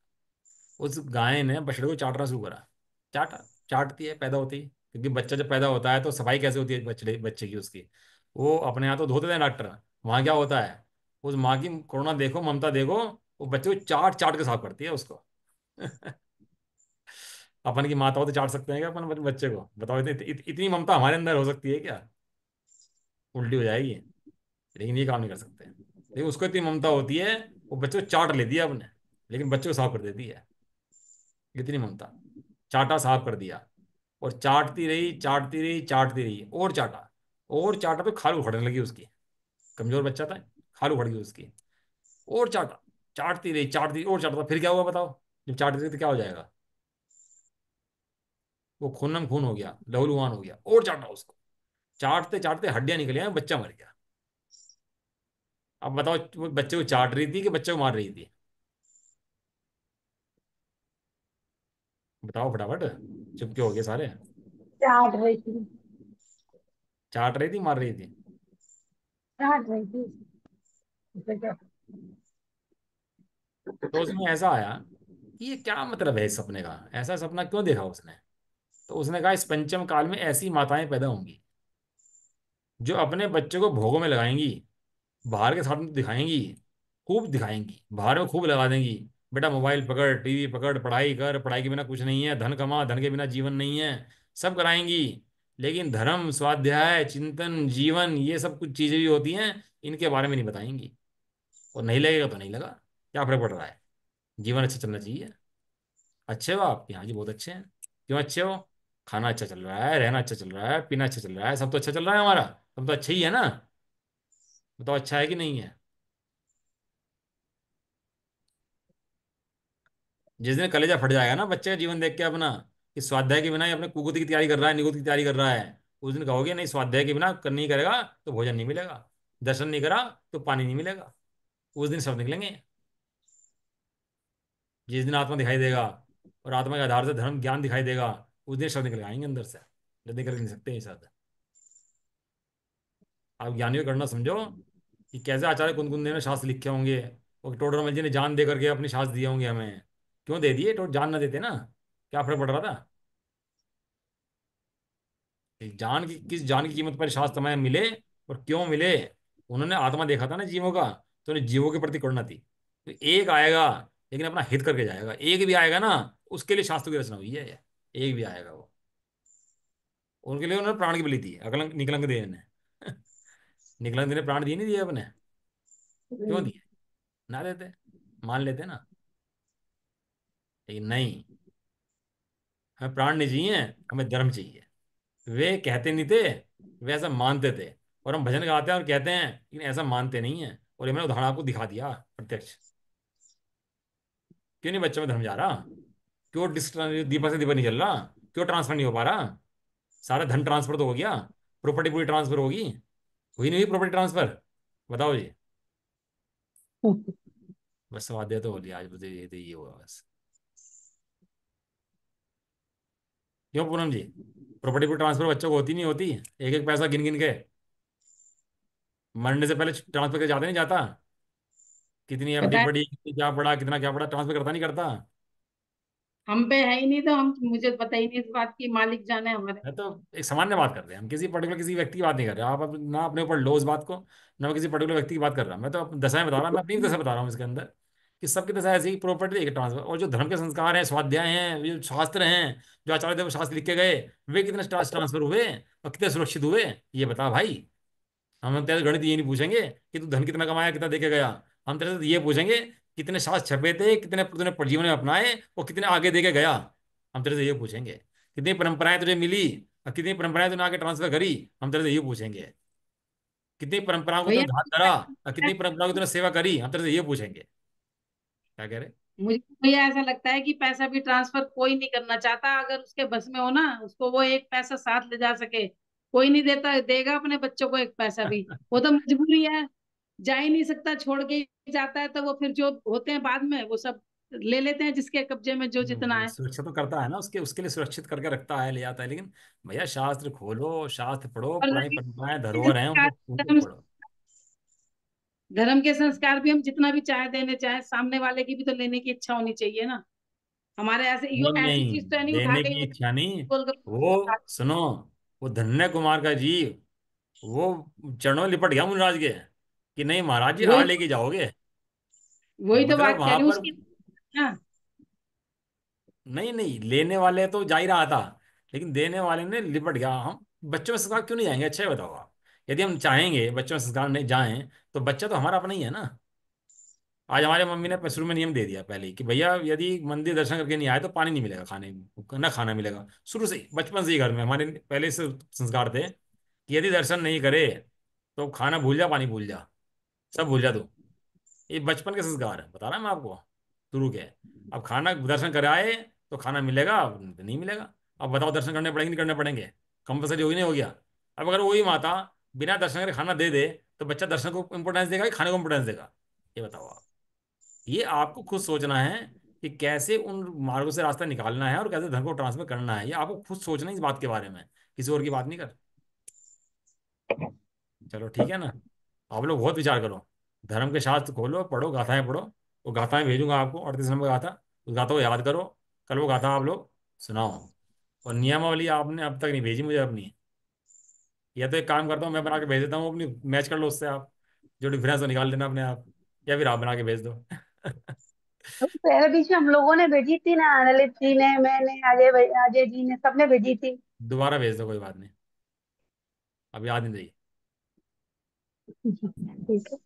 में। उस गाय ने बछड़े को चाटना शुरू करा। चाटा, चाटती है पैदा होती है, क्योंकि बच्चा जब पैदा होता है तो सफाई कैसे होती है बच्चे बच्चे की उसकी? वो अपने हाथ तो धोते थे डॉक्टर। वहाँ क्या होता है, उस माँ की करुणा देखो, ममता देखो, वो बच्चे को चाट चाट के साफ करती है उसको। अपन की माता हो तो चाट सकते हैं क्या अपन बच्चे को? बताओ, इतनी ममता हमारे अंदर हो सकती है क्या? उल्टी हो जाएगी। लेकिन ये काम नहीं कर सकते। लेकिन उसको इतनी ममता होती है, वो बच्चे को चाट लेती है अपने, लेकिन बच्चे को साफ कर देती है। इतनी ममता। चाटा, साफ कर दिया। और चाटती रही, चाटती रही, चाटती रही, और चाटा, और चाटा, तो खाल उखड़ने लगी उसकी। कमजोर बच्चा था, खाल उखड़ गई उसकी। और चाटा, चाटती रही, चाटती, और चाटता, फिर क्या हुआ बताओ? जब चाटती रही तो क्या हो जाएगा? वो खूनम खून हो गया, लहूलुहान हो गया, और चाटा उसको। चाटते चाटते हड्डियां निकली हैं, बच्चा मर गया। अब बताओ, वो बच्चे को चाट रही थी कि बच्चे को मार रही थी? बताओ फटाफट। चुप क्यों हो गए सारे? चाट रही थी। चाट रही थी, मार रही थी? चाट रही थी। उसे क्या। तो उसमें ऐसा आया कि ये क्या मतलब है इस सपने का, ऐसा सपना क्यों देखा उसने? तो उसने कहा इस पंचम काल में ऐसी माताएं पैदा होंगी जो अपने बच्चे को भोगों में लगाएंगी, बाहर के साथ में दिखाएंगी, खूब दिखाएंगी, बाहर में खूब लगा देंगी। बेटा मोबाइल पकड़, टीवी पकड़, पढ़ाई कर, पढ़ाई के बिना कुछ नहीं है, धन कमा, धन के बिना जीवन नहीं है, सब कराएंगी। लेकिन धर्म, स्वाध्याय, चिंतन, जीवन, ये सब कुछ चीजें भी होती हैं, इनके बारे में नहीं बताएंगी। और नहीं लगेगा तो नहीं लगा, क्या फर्क पड़ रहा है। जीवन अच्छा चलना चाहिए। अच्छे हो आप? हाँ जी बहुत अच्छे हैं। क्यों अच्छे हो? खाना अच्छा चल रहा है, रहना अच्छा चल रहा है, पीना अच्छा चल रहा है, सब तो अच्छा चल रहा है हमारा। सब तो अच्छा ही है ना। बताओ अच्छा है कि नहीं है? जिस दिन कलेजा फट जाएगा ना बच्चे का जीवन देख के अपना, कि स्वाध्याय के बिना ही अपने कुगुति की तैयारी कर रहा है, निगुति की तैयारी कर रहा है, उस दिन कहोगे नहीं स्वाध्याय के बिना नहीं करेगा तो भोजन नहीं मिलेगा, दर्शन नहीं करा तो पानी नहीं मिलेगा। उस दिन शब्द निकलेंगे। जिस दिन आत्मा दिखाई देगा और आत्मा के आधार से धर्म ज्ञान दिखाई देगा, उस दिन शब्द निकल आएंगे अंदर से। जल्दी कर नहीं सकते ये शब्द। आप ज्ञानियों का करना समझो कि कैसे आचार्य कुंदकुंद ने शास्त्र लिखे होंगे, और टोडरमल जी ने जान दे करके अपने शास्त्र दिए होंगे हमें। क्यों दे दिए? तो जान ना देते ना, क्या फर्क पड़ रहा था? जान की, किस जान की कीमत पर शास्त्र हमें मिले और क्यों मिले? उन्होंने आत्मा देखा था ना जीवों का, तो उन्हें जीवों के प्रति करुणा थी। तो एक आएगा लेकिन अपना हित करके जाएगा, एक भी आएगा ना, उसके लिए शास्त्र की रचना हुई है। एक भी आएगा वो, उनके लिए उन्होंने प्राण की बलि दी। अकलंक निकलंक दे ने निकलंक ने प्राण दिए नहीं दिए अपने? क्यों दिए? ना देते, मान लेते ना। लेकिन नहीं, हमें प्राण नहीं चाहिए, हमें धर्म चाहिए। वे कहते नहीं थे, वे ऐसा मानते थे। और हम भजन गाते हैं और कहते हैं, लेकिन ऐसा मानते नहीं है। और ये मैंने उदाहरण आपको दिखा दिया प्रत्यक्ष। क्यों नहीं बच्चों में धर्म जा रहा? क्यों दीपक से दीपक नहीं चल रहा? क्यों ट्रांसफर नहीं हो पा रहा? सारा धन ट्रांसफर तो हो गया, प्रॉपर्टी पूरी ट्रांसफर होगी, हुई नहीं हुई प्रॉपर्टी ट्रांसफर? बताओ जी। बस स्वाध्याय तो हो लिया आज, मुझे ये हुआ बस। क्यों पूनम जी? प्रॉपर्टी पूरी ट्रांसफर बच्चों को होती नहीं होती? एक एक पैसा गिन गिन के मरने से पहले ट्रांसफर कर जाते नहीं जाता? कितनी एफडी पता है, पड़ी, कितनी क्या पड़ा, कितना क्या पड़ा, ट्रांसफर करता नहीं करता? हम पे है ही नहीं तो हम, मुझे पता ही नहीं इस बात की, मालिक जाने हमारे। मैं तो एक सामान्य बात कर रहे हैं हम, किसी पर्टिकुलर किसी व्यक्ति की बात नहीं कर रहे। आप ना अपने ऊपर लो इस बात को, ना मैं किसी पर्टिकुलर व्यक्ति की बात कर रहा हूँ। मैं तो अपनी दशाएं बता रहा हूँ, मैं अपनी दशा बता रहा हूँ इसके अंदर, कि सबकी दशा ऐसी प्रॉपर्टी एक ट्रांसफर। और जो धर्म के संस्कार हैं, स्वाध्याय हैं, जो शास्त्र हैं, जो आचार्य देव शास्त्र लिख के गए, वे कितने ट्रांसफर हुए और कितने सुरक्षित हुए, ये बता भाई। हम तेरे से गणित ये नहीं पूछेंगे कि तू धन कितना कमाया, कितना देके गया। हम तेरे से ये पूछेंगे कितने शास्त्र छपे थे, कितने तूने जीवन में अपनाए और कितने आगे देके गया। हम तेरे से ये पूछेंगे कितनी परंपराएं तुझे मिली और कितनी परंपराएं तूने आगे ट्रांसफर करी। हम तेरे से ये पूछेंगे कितनी परंपराओं को भैया, तूने धारण करा और कितनी परंपराओं की तूने सेवा करी। हम तेरे से ये पूछेंगे। क्या कह रहे? मुझे भैया ऐसा लगता है कि पैसा भी ट्रांसफर कोई नहीं करना चाहता, अगर उसके बस में हो ना, उसको वो एक पैसा साथ ले जा सके। कोई नहीं देता, देगा अपने बच्चों को एक पैसा भी? वो तो मजबूरी है, जा ही नहीं सकता, छोड़ के ही जाता है, तो वो फिर जो होते हैं बाद में वो सब ले लेते हैं, जिसके कब्जे में जो जितना वो है। सुरक्षा तो करता है ना, उसके उसके लिए सुरक्षित करके रखता है, ले जाता है। लेकिन भैया शास्त्र खोलो, शास्त्र पढ़ो, और पुरानी रही परंपराएं धरोहर हैं, संस्कार, उनको धर्म पढ़ो। धर्म के संस्कार भी हम जितना भी चाहे देने चाहे, सामने वाले की भी तो लेने की इच्छा होनी चाहिए ना। हमारे ऐसे यो नहीं ऐसी नहीं, चीज तो है नहीं, उठा देने के की इच्छा नहीं। वो गोलगप्पे। सुनो, वो धन्य कुमार का जी, वो चरणों में लिपट गया मुनिराज के, कि नहीं महाराज जी वही आ लेके जाओगे। वही तो मतलब बात कह वहां रही हूँ पर, उसकी ना। नहीं नहीं, लेने वाले तो जा ही रहा था, लेकिन देने वाले ने लिपट गया। हम बच्चों में संस्कार क्यों नहीं जाएंगे? अच्छा ये बताओ आप। यदि हम चाहेंगे बच्चों में संस्कार नहीं जाएं, तो बच्चा तो हमारा अपना ही है ना। आज हमारे मम्मी ने शुरू में नियम दे दिया पहले ही, कि भैया यदि मंदिर दर्शन करके नहीं आए तो पानी नहीं मिलेगा, खाने ना खाना मिलेगा। शुरू से ही, बचपन से ही घर में हमारे पहले से संस्कार थे कि यदि दर्शन नहीं करे तो खाना भूल जा, पानी भूल जा, सब भूल जा तू। ये बचपन के संस्कार है, बता रहा मैं आपको, शुरू के। अब खाना दर्शन कराए तो खाना मिलेगा, नहीं मिलेगा। अब बताओ दर्शन करने पड़ेंगे नहीं करने पड़ेंगे? कंपलसरी हो ही नहीं हो गया? अब अगर वही माता बिना दर्शन करे खाना दे दे, तो बच्चा दर्शन को इंपोर्टेंस देगा कि खाने को इंपोर्टेंस देगा? ये बताओ आप। ये आपको खुद सोचना है कि कैसे उन मार्गों से रास्ता निकालना है और कैसे धन को ट्रांसफर करना है। ये आपको खुद सोचना है इस बात के बारे में, किसी और की बात नहीं कर। चलो ठीक है ना, आप लोग बहुत विचार करो, धर्म के शास्त्र खोलो, पढ़ो, गाथाएं पढ़ो। वो गाथाएं भेजूंगा आपको, 38 नंबर गाथा, उस गाथा को याद करो। कल वो गाथा आप लोग सुनाओ। और नियमावली आपने अब तक नहीं भेजी मुझे अपनी। या तो एक काम करता हूँ, मैं बना के भेज देता हूँ अपनी, मैच कर लो उससे आप, जो डिफरेंस हो निकाल देना अपने आप, या फिर आप बना के भेज दो। तो पहले बीच में हम लोगों ने भेजी थी ना, ललित जी ने, मैंने, अजय जी ने, सबने भेजी थी। दोबारा भेज दो, कोई बात नहीं, अब याद नहीं रही। ठीक है।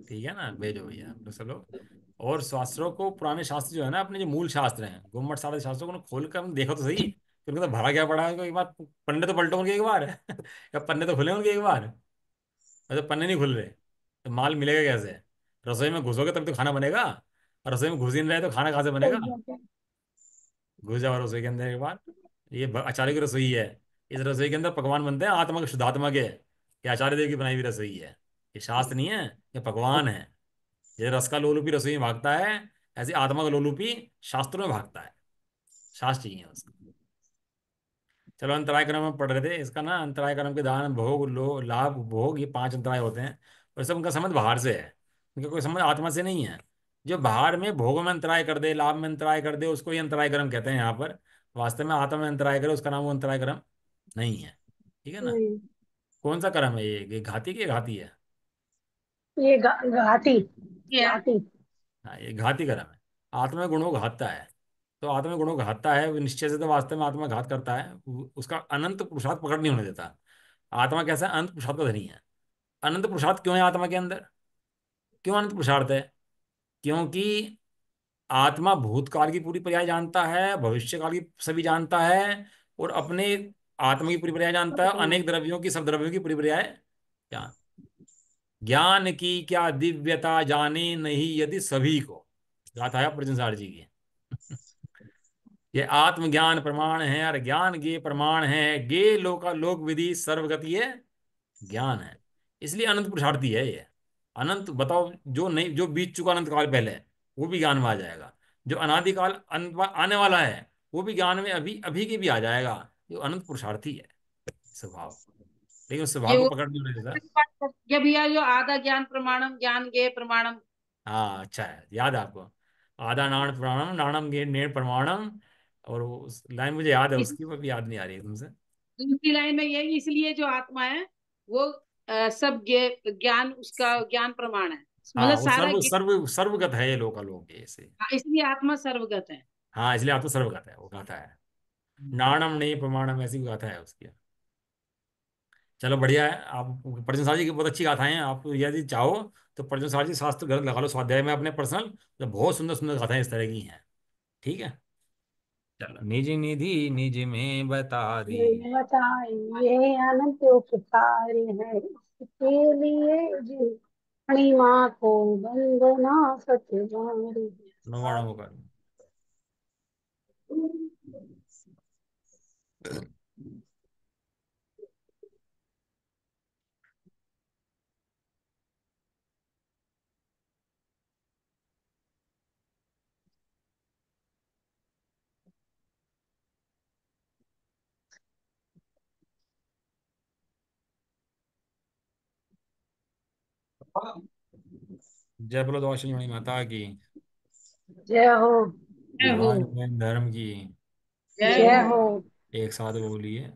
ठीक है ना, भेजो भैया आप लोग सब लोग। और शास्त्रों को, पुराने शास्त्र जो है ना, अपने जो मूल शास्त्र हैं, गुम्मट सारे शास्त्रों को खोल कर हम देखो तो सही, फिर उनका तो भरा क्या पड़ा है, एक बार पन्ने तो पलटो उनके एक बार। या पन्ने तो खुले उनके एक बार, मतलब पन्ने नहीं खुल रहे तो माल मिलेगा कैसे? रसोई में घुसोगे तब तो खाना बनेगा, और रसोई में घुस ही नहीं रहे तो खाना कहाँ से सही बनेगा? बात है। घुस जाओ रसोई के अंदर एक बार। ये आचार्य की रसोई है, इस रसोई के अंदर पकवान बनते हैं आत्मा के, शुद्धात्मा के, ये आचार्य देव की बनाई हुई रसोई है। ये शास्त्र नहीं है, ये पकवान है। जैसे रस का लोलूपी रसोई में भागता है, ऐसे आत्मा का लोलूपी शास्त्रों में भागता है। शास्त्र ही है उसका। चलो, अंतराय क्रम में पढ़ रहे थे इसका ना, अंतराय क्रम के दान, भोग, लो, लाभ, भोग, ये 5 अंतराय होते हैं। और सब उनका संबंध बाहर से है, उनका कोई संबंध आत्मा से नहीं है। जो बाहर में भोग में अंतराय कर दे, लाभ में अंतराय कर दे, उसको ही अंतराय क्रम कहते हैं यहाँ पर। वास्तव में आत्मा में अंतराय करे, उसका नाम वो अंतराय क्रम नहीं है। ठीक है ना? हम्म। कौन सा क्रम है ये घाती की घाती है? ये घाटी। ये है। घाटी। हाँ, ये घाती क्रम है। आत्मा में गुणों को घातता है। तो आत्मा में गुणों को घातता है वो निश्चय से, तो वास्तव में आत्मा घात करता है, उसका अनंत पुरुषार्थ पकड़ नहीं होने देता। आत्मा कैसा है? अनंत पुरुषार्थ का धनी है। अनंत पुरुषार्थ क्यों है आत्मा के अंदर? क्यों अनंत पुरुषार्थ है? क्योंकि आत्मा भूतकाल की पूरी पर्याय जानता है, भविष्यकाल की सभी जानता है, और अपने आत्मा की पूरी पर्याय जानता है, अनेक द्रव्यों की, सब द्रव्यों की पूरी पर्याय जान। ज्ञान की क्या दिव्यता जाने नहीं यदि सभी को, गाथा है प्रजनसार जी की। ये आत्मज्ञान प्रमाण है, और ज्ञान गे प्रमाण है, गे लोका लोक विधि सर्वगति है, ज्ञान है। इसलिए अनंत पुरुषार्थी है ये। अनंत बताओ, जो नहीं, जो बीत चुका अनंत काल पहले, वो भी ज्ञान में आ जाएगा। जो अनादिकाल आने वाला है, वो भी ज्ञान में अभी अभी के भी आ जाएगा। ये अनंत पुरुषार्थी है स्वभाव। लेकिन उस ये स्वभाव को वो पकड़ नहीं रहे सर। ये भैया जो आधा ज्ञान प्रमाणम ज्ञान गे प्रमाणम। हाँ, अच्छा है, याद है आपको। आदा नाण प्रमाणम, नाणम गे नेण प्रमाणम। और वो उस लाइन मुझे याद है इस उसकी, वो भी याद नहीं आ रही है तुमसे। दूसरी लाइन में यही, इसलिए जो आत्मा है वो सब ज्ञान, उसका ज्ञान प्रमाण है, हाँ, मतलब वो सारा सर्व ज्ञान। सर्व सर्वगत है ये लोका लोक ऐसे। हाँ, इसलिए आत्मा सर्वगत है। हाँ, इसलिए आप तो सर्वगत है, वो गाथा है। नाणम नहीं प्रमाणम, ऐसी भी गाथा है उसकी। चलो बढ़िया है। आप प्रजन सार जी की बहुत अच्छी गाथाएं हैं। आप यदि चाहो तो प्रजन सार जी शास्त्र ग्रंथ लगा लो स्वाध्याय में अपने पर्सनल, तो बहुत सुंदर सुंदर गाथाएं इस तरह की हैं। ठीक है। चलो, निज निधि निज में बता दी। ये बताइए अनंत उपकार है इसके लिए जी, अपनी माँ को वंदना सतवारी। नवाणों का। जय बोलो द्वादशी माता की। जय हो। जय हो। महान जैन धर्म की। जय जय हो। हो। एक साथ बोलिए।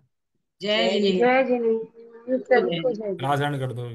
जय जिनेन्द्र। जय जिनेन्द्र, को सभी जय। को जय क्लास जिनेन्द्र। एंड कर दो।